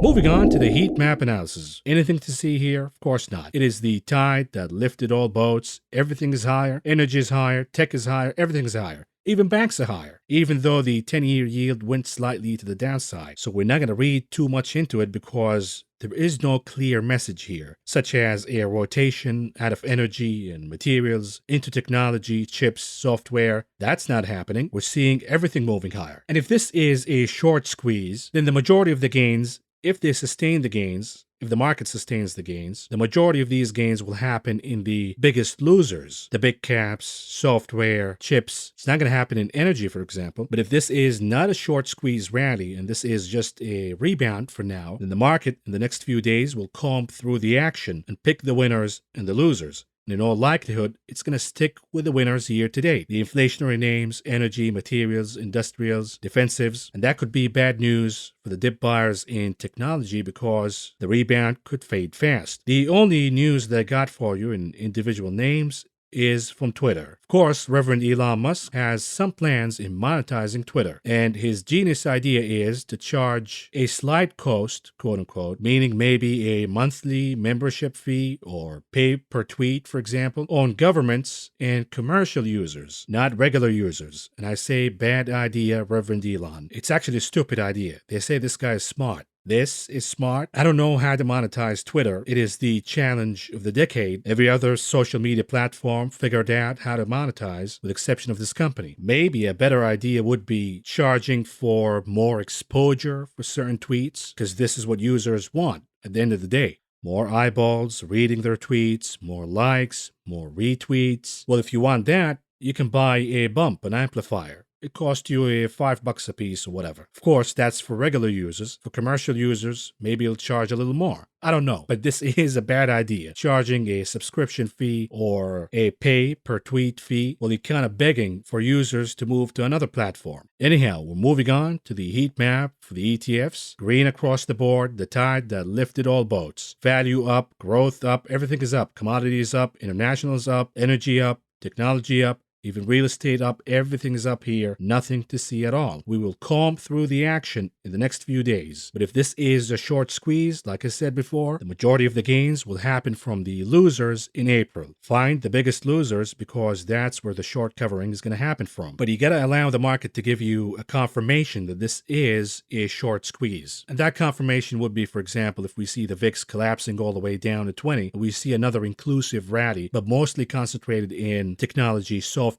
Moving on to the heat map analysis. Anything to see here? Of course not. It is the tide that lifted all boats. Everything is higher. Energy is higher. Tech is higher. Everything is higher. Even banks are higher, even though the 10-year yield went slightly to the downside. So we're not going to read too much into it because there is no clear message here, such as a rotation out of energy and materials into technology, chips, software. That's not happening. We're seeing everything moving higher. And if this is a short squeeze, then the majority of the gains, if they sustain the gains, if the market sustains the gains, the majority of these gains will happen in the biggest losers, the big caps, software, chips. It's not going to happen in energy, for example. But if this is not a short squeeze rally and this is just a rebound for now, then the market in the next few days will comb through the action and pick the winners and the losers. and in all likelihood, it's going to stick with the winners year to date. The inflationary names, energy, materials, industrials, defensives, and that could be bad news for the dip buyers in technology because the rebound could fade fast. The only news that I got for you in individual names is from Twitter. Of course, Reverend Elon Musk has some plans in monetizing Twitter, and his genius idea is to charge a slight cost, quote unquote, meaning maybe a monthly membership fee or pay per tweet, for example, on governments and commercial users, not regular users. And I say bad idea, Reverend Elon. It's actually a stupid idea. They say this guy is smart. This is smart. I don't know how to monetize Twitter. It is the challenge of the decade. Every other social media platform figured out how to monetize, with the exception of this company. Maybe a better idea would be charging for more exposure for certain tweets, because this is what users want at the end of the day. More eyeballs reading their tweets, more likes, more retweets. Well, if you want that, you can buy a bump, an amplifier. It costs you $5 a piece or whatever. Of course, that's for regular users. For commercial users, maybe it'll charge a little more. I don't know, but this is a bad idea. Charging a subscription fee or a pay per tweet fee, well, you're kind of begging for users to move to another platform. Anyhow, we're moving on to the heat map for the ETFs. Green across the board, the tide that lifted all boats. Value up, growth up, everything is up. Commodities up, international is up, energy up, technology up. Even real estate up, everything is up here, nothing to see at all. We will comb through the action in the next few days. But if this is a short squeeze, like I said before, the majority of the gains will happen from the losers in April. Find the biggest losers because that's where the short covering is going to happen from. But you got to allow the market to give you a confirmation that this is a short squeeze. And that confirmation would be, for example, if we see the VIX collapsing all the way down to 20, we see another inclusive rally, but mostly concentrated in technology, software,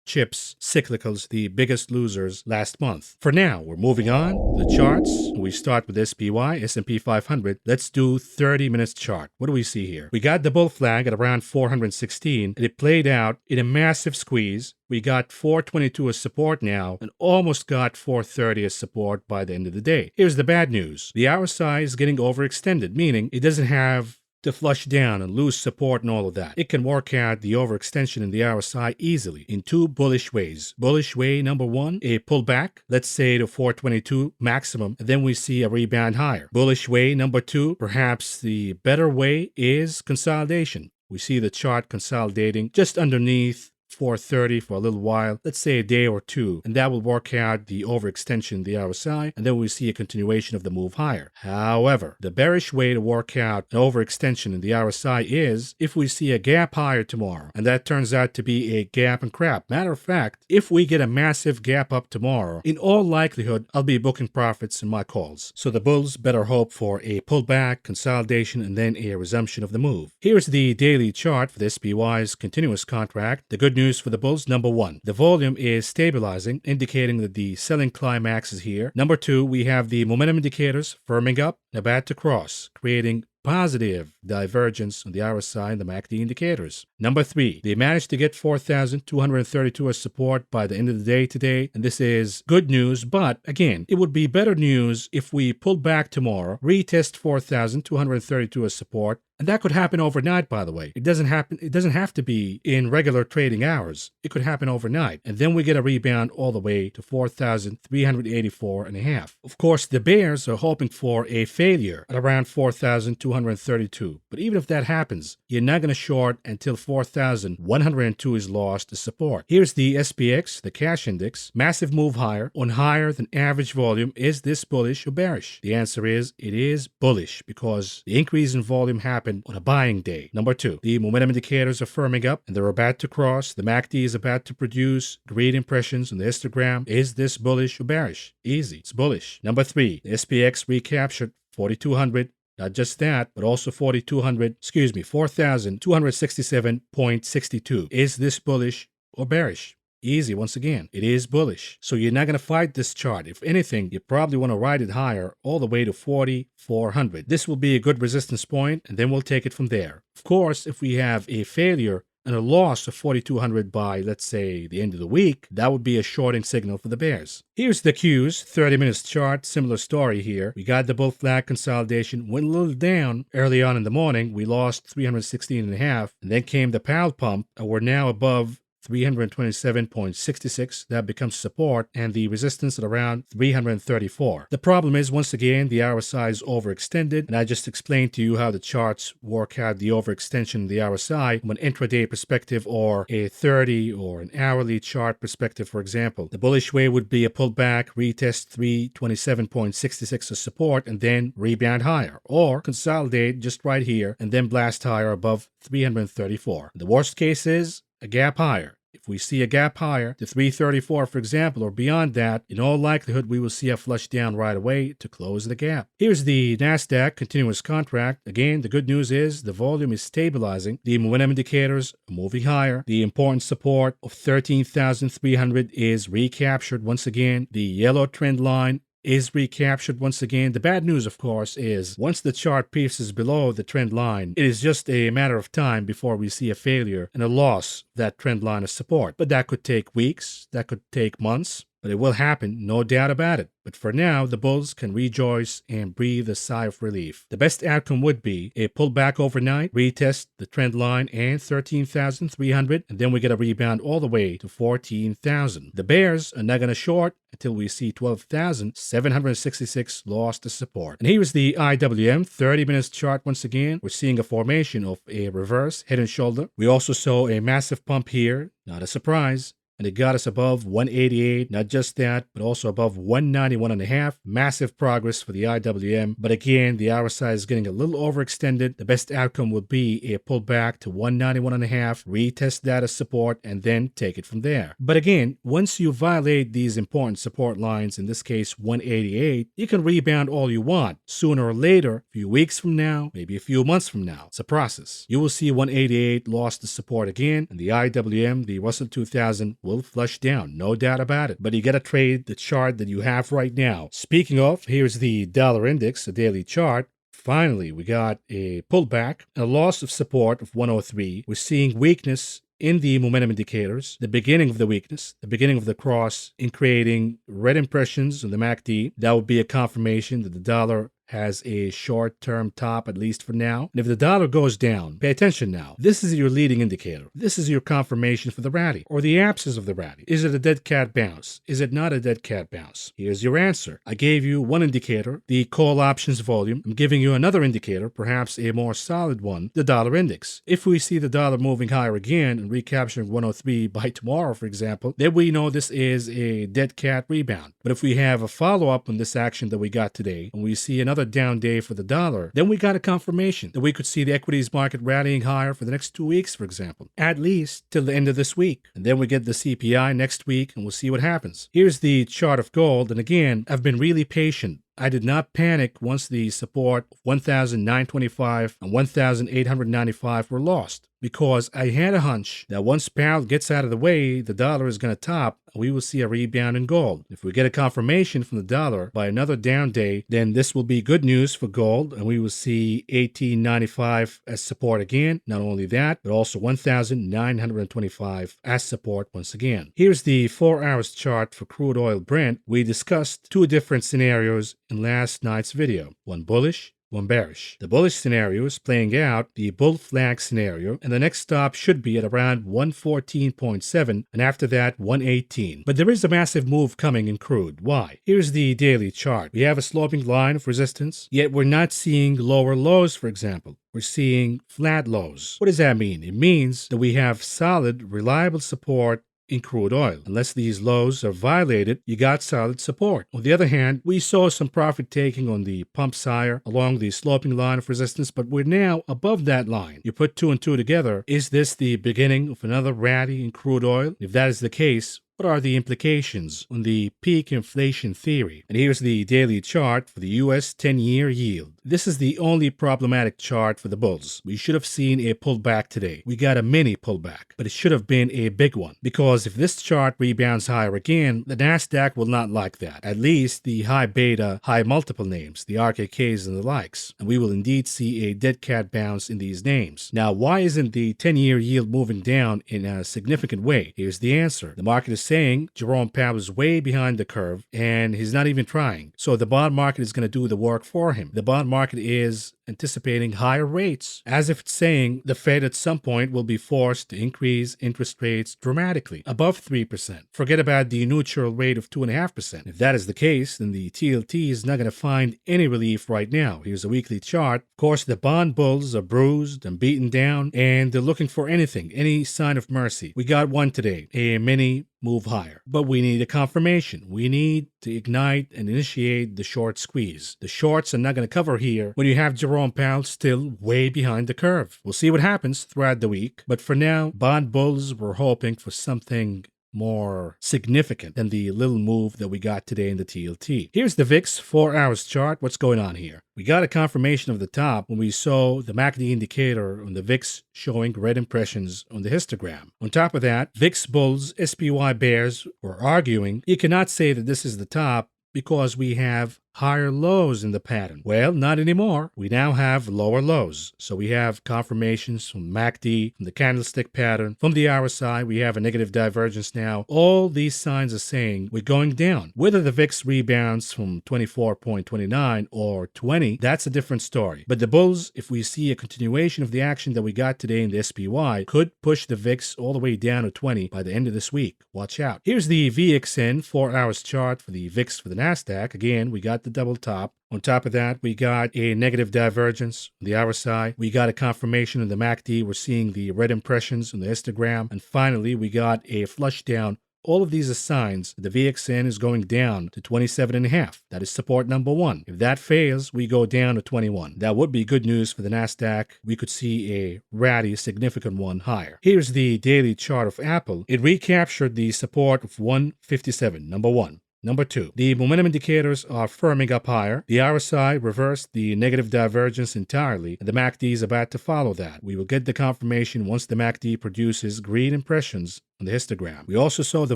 chips, cyclicals, the biggest losers last month. For now, we're moving on to the charts. We start with SPY, S&P 500. Let's do 30 minutes chart. What do we see here? We got the bull flag at around 416, and it played out in a massive squeeze. We got 422 as support now, and almost got 430 as support by the end of the day. Here's the bad news. The RSI is getting overextended, meaning it doesn't have to flush down and lose support and all of that. It can work out the overextension in the RSI easily in two bullish ways. Bullish way number one, a pullback, let's say to 422 maximum, and then we see a rebound higher. Bullish way number two, perhaps the better way, is consolidation. We see the chart consolidating just underneath 430 for a little while, let's say a day or two, and that will work out the overextension in the RSI, and then we see a continuation of the move higher. However, the bearish way to work out an overextension in the RSI is if we see a gap higher tomorrow, and that turns out to be a gap and crap. Matter of fact, if we get a massive gap up tomorrow, in all likelihood, I'll be booking profits in my calls. So the bulls better hope for a pullback, consolidation, and then a resumption of the move. Here's the daily chart for the SPY's continuous contract. The good news for the bulls, number one, the volume is stabilizing, indicating that the selling climax is here. Number two, we have the momentum indicators firming up, about to cross, creating positive divergence on the RSI and the MACD indicators. Number three, they managed to get 4,232 as support by the end of the day today, and this is good news, but again, it would be better news if we pull back tomorrow, retest 4,232 as support, and that could happen overnight, by the way. It doesn't have to be in regular trading hours. It could happen overnight, and then we get a rebound all the way to 4,384.5. Of course, the bears are hoping for a failure at around 4,232. But even if that happens, you're not going to short until 4,102 is lost as support. Here's the SPX, the cash index. Massive move higher on higher than average volume. Is this bullish or bearish? The answer is it is bullish because the increase in volume happened on a buying day. Number two, the momentum indicators are firming up and they're about to cross. The MACD is about to produce green impressions on the histogram. Is this bullish or bearish? Easy. It's bullish. Number three, the SPX recaptured 4,200. Not just that, but also 4,267.62. Is this bullish or bearish? Easy, once again. It is bullish. So you're not going to fight this chart. If anything, you probably want to ride it higher all the way to 4,400. This will be a good resistance point, and then we'll take it from there. Of course, if we have a failure and a loss of 4,200 by, let's say, the end of the week, that would be a shorting signal for the bears. Here's the Q's 30 minutes chart, similar story here. We got the bull flag consolidation, went a little down early on in the morning. We lost 316.5, and then came the Powell pump, and we're now above 327.66. That becomes support, and the resistance at around 334. The problem is, once again, the RSI is overextended, and I just explained to you how the charts work out the overextension of the RSI from an intraday perspective or a 30 or an hourly chart perspective, for example. The bullish way would be a pullback, retest 327.66 as support, and then rebound higher, or consolidate just right here and then blast higher above 334. The worst case is a gap higher. If we see a gap higher to 334, for example, or beyond that, in all likelihood, we will see a flush down right away to close the gap. Here's the NASDAQ continuous contract. Again, the good news is the volume is stabilizing. The momentum indicators are moving higher. The important support of 13,300 is recaptured once again. The yellow trend line is recaptured once again. The bad news, of course, is once the chart pierces below the trend line, it is just a matter of time before we see a failure and a loss of that trend line of support. But that could take weeks, that could take months, but it will happen, no doubt about it. But for now, the bulls can rejoice and breathe a sigh of relief. The best outcome would be a pullback overnight, retest the trend line and 13,300, and then we get a rebound all the way to 14,000. The bears are not going to short until we see 12,766 lost to support. And here's the IWM 30 minutes chart once again. We're seeing a formation of a reverse head and shoulder. We also saw a massive pump here, not a surprise. And it got us above 188. Not just that, but also above 191.5. Massive progress for the IWM. But again, the RSI is getting a little overextended. The best outcome would be a pullback to 191.5, retest that as support, and then take it from there. But again, once you violate these important support lines, in this case 188, you can rebound all you want. Sooner or later, a few weeks from now, maybe a few months from now, it's a process. You will see 188 lost to support again, and the IWM, the Russell 2000, will flush down, no doubt about it. But you got to trade the chart that you have right now. Speaking of, here's the dollar index, a daily chart. Finally, we got a pullback, a loss of support of 103. We're seeing weakness in the momentum indicators, the beginning of the weakness, the beginning of the cross in creating red impressions on the MACD. That would be a confirmation that the dollar has a short-term top, at least for now. And if the dollar goes down, pay attention now. This is your leading indicator. This is your confirmation for the rally, or the absence of the rally. Is it a dead cat bounce? Is it not a dead cat bounce? Here's your answer. I gave you one indicator, the call options volume. I'm giving you another indicator, perhaps a more solid one, the dollar index. If we see the dollar moving higher again and recapturing 103 by tomorrow, for example, then we know this is a dead cat rebound. But if we have a follow-up on this action that we got today, and we see another down day for the dollar, then we got a confirmation that we could see the equities market rallying higher for the next 2 weeks, for example, at least till the end of this week. And then we get the CPI next week, and we'll see what happens. Here's the chart of gold, and again, I've been really patient. I did not panic once the support of 1,925 and 1,895 were lost, because I had a hunch that once Powell gets out of the way, the dollar is going to top, and we will see a rebound in gold. If we get a confirmation from the dollar by another down day, then this will be good news for gold, and we will see 1895 as support again. Not only that, but also 1,925 as support once again. Here's the 4 hours chart for crude oil Brent. We discussed two different scenarios in last night's video, one bullish, one bearish. The bullish scenario is playing out, the bull flag scenario, and the next stop should be at around 114.7, and after that 118. But there is a massive move coming in crude. Why? Here's the daily chart. We have a sloping line of resistance, yet we're not seeing lower lows, for example. We're seeing flat lows. What does that mean? It means that we have solid, reliable support in crude oil. Unless these lows are violated, you got solid support. On the other hand, we saw some profit taking on the pumps higher along the sloping line of resistance, but we're now above that line. You put two and two together. Is this the beginning of another rally in crude oil? If that is the case, what What are the implications on the peak inflation theory? And here's the daily chart for the U.S. 10-year yield. This is the only problematic chart for the bulls. We should have seen a pullback today. We got a mini pullback, but it should have been a big one, because if this chart rebounds higher again, the Nasdaq will not like that. At least the high beta, high multiple names, the RKKs and the likes. And we will indeed see a dead cat bounce in these names. Now, why isn't the 10-year yield moving down in a significant way? Here's the answer. The market is saying Jerome Powell is way behind the curve and he's not even trying. So the bond market is going to do the work for him. The bond market is anticipating higher rates, as if it's saying the Fed at some point will be forced to increase interest rates dramatically, above 3%. Forget about the neutral rate of 2.5%. If that is the case, then the TLT is not going to find any relief right now. Here's a weekly chart. Of course, the bond bulls are bruised and beaten down, and they're looking for anything, any sign of mercy. We got one today, a mini move higher. But we need a confirmation. We need to ignite and initiate the short squeeze. The shorts are not going to cover here when you have Jerome Powell still way behind the curve. We'll see what happens throughout the week. But for now, bond bulls were hoping for something more significant than the little move that we got today in the TLT. Here's the VIX 4 hours chart. What's going on here? We got a confirmation of the top when we saw the MACD indicator on the VIX showing red impressions on the histogram. On top of that, VIX bulls, SPY bears were arguing you cannot say that this is the top because we have higher lows in the pattern. Well, not anymore. We now have lower lows. So we have confirmations from MACD, from the candlestick pattern, from the RSI. We have a negative divergence now. All these signs are saying we're going down. Whether the VIX rebounds from 24.29 or 20, that's a different story. But the bulls, if we see a continuation of the action that we got today in the SPY, could push the VIX all the way down to 20 by the end of this week. Watch out. Here's the VXN 4 hours chart for the VIX for the Nasdaq. Again, we got the double top. On top of that, we got a negative divergence on the RSI. We got a confirmation in the MACD. We're seeing the red impressions on the histogram. And finally, we got a flush down. All of these are signs that the VXN is going down to 27.5. That is support number one. If that fails, we go down to 21. That would be good news for the Nasdaq. We could see a rally, significant one higher. Here's the daily chart of Apple. It recaptured the support of 157, number one. Number two, the momentum indicators are firming up higher. The RSI reversed the negative divergence entirely, and the MACD is about to follow that. We will get the confirmation once the MACD produces green impressions on the histogram. We also saw the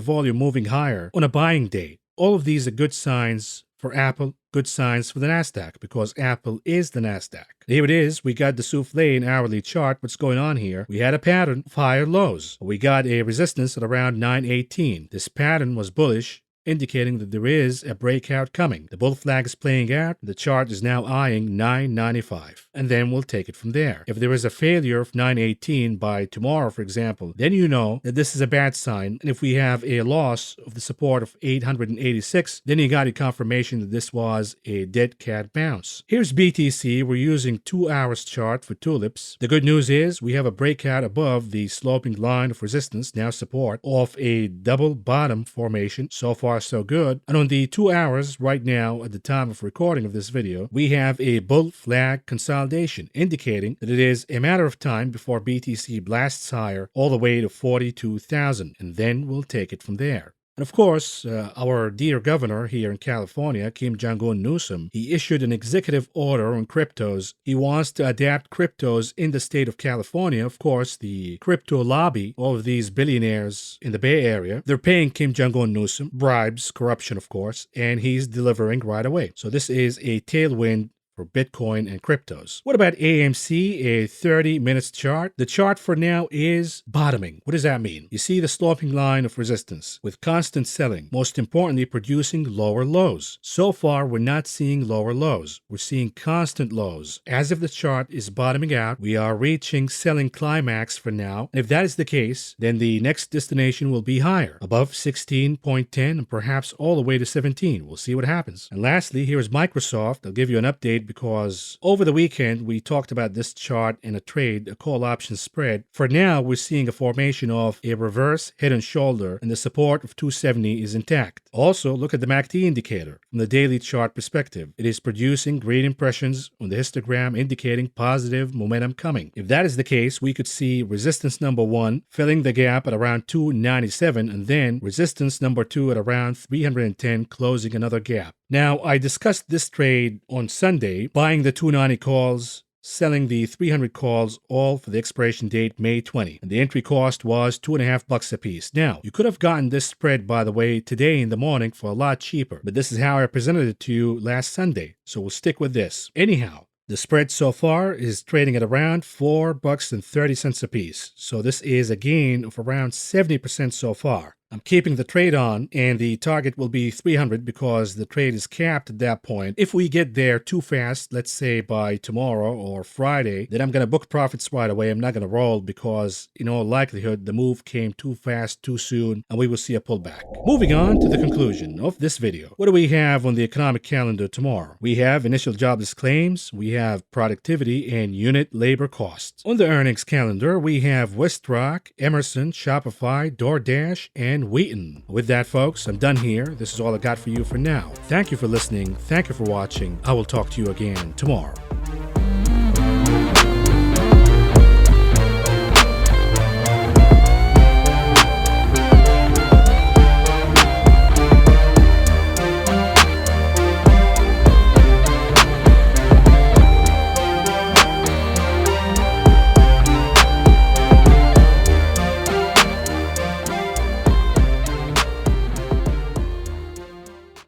volume moving higher on a buying date. All of these are good signs for Apple, good signs for the Nasdaq, because Apple is the Nasdaq. Here it is. We got the souffle in hourly chart. What's going on here? We had a pattern of higher lows. We got a resistance at around 918. This pattern was bullish, indicating that there is a breakout coming. The bull flag is playing out. The chart is now eyeing 995. And then we'll take it from there. If there is a failure of 918 by tomorrow, for example, then you know that this is a bad sign. And if we have a loss of the support of 886, then you got a confirmation that this was a dead cat bounce. Here's BTC. We're using 2 hours chart for tulips. The good news is we have a breakout above the sloping line of resistance, now support, of a double bottom formation. So far, so good. And on the 2 hours right now at the time of recording of this video, we have a bull flag consolidation, indicating that it is a matter of time before BTC blasts higher all the way to 42,000, and then we'll take it from there. And of course, our dear governor here in California, Kim Jong-un Newsom, he issued an executive order on cryptos. He wants to adapt cryptos in the state of California. Of course, the crypto lobby, all of these billionaires in the Bay Area, they're paying Kim Jong-un Newsom bribes, corruption, of course, and he's delivering right away. So this is a tailwind for Bitcoin and cryptos. What about AMC, a 30 minutes chart? The chart for now is bottoming. What does that mean? You see the sloping line of resistance with constant selling, most importantly producing lower lows. So far, we're not seeing lower lows. We're seeing constant lows. As if the chart is bottoming out, we are reaching selling climax for now. And if that is the case, then the next destination will be higher, above 16.10 and perhaps all the way to 17. We'll see what happens. And lastly, here is Microsoft. I'll give you an update because over the weekend we talked about this chart in a trade, a call option spread. For now, we're seeing a formation of a reverse head and shoulder, and the support of 270 is intact. Also, look at the MACD indicator from the daily chart perspective. It is producing great impressions on the histogram indicating positive momentum coming. If that is the case, we could see resistance number 1 filling the gap at around 297 and then resistance number 2 at around 310 closing another gap. Now, I discussed this trade on Sunday, buying the 290 calls, selling the 300 calls, all for the expiration date May 20. And the entry cost was $2.50 a piece. Now, you could have gotten this spread, by the way, today in the morning for a lot cheaper, but this is how I presented it to you last Sunday, so we'll stick with this. Anyhow, the spread so far is trading at around $4.30 a piece, so this is a gain of around 70% so far. I'm keeping the trade on, and the target will be 300 because the trade is capped at that point. If we get there too fast, let's say by tomorrow or Friday, then I'm going to book profits right away. I'm not going to roll because in all likelihood the move came too fast, too soon, and we will see a pullback. Moving on to the conclusion of this video. What do we have on the economic calendar tomorrow? We have initial jobless claims, we have productivity and unit labor costs. On the earnings calendar, we have Westrock, Emerson, Shopify, DoorDash, and Wheaton. With that, folks, I'm done here. This is all I got for you for now. Thank you for listening. Thank you for watching. I will talk to you again tomorrow.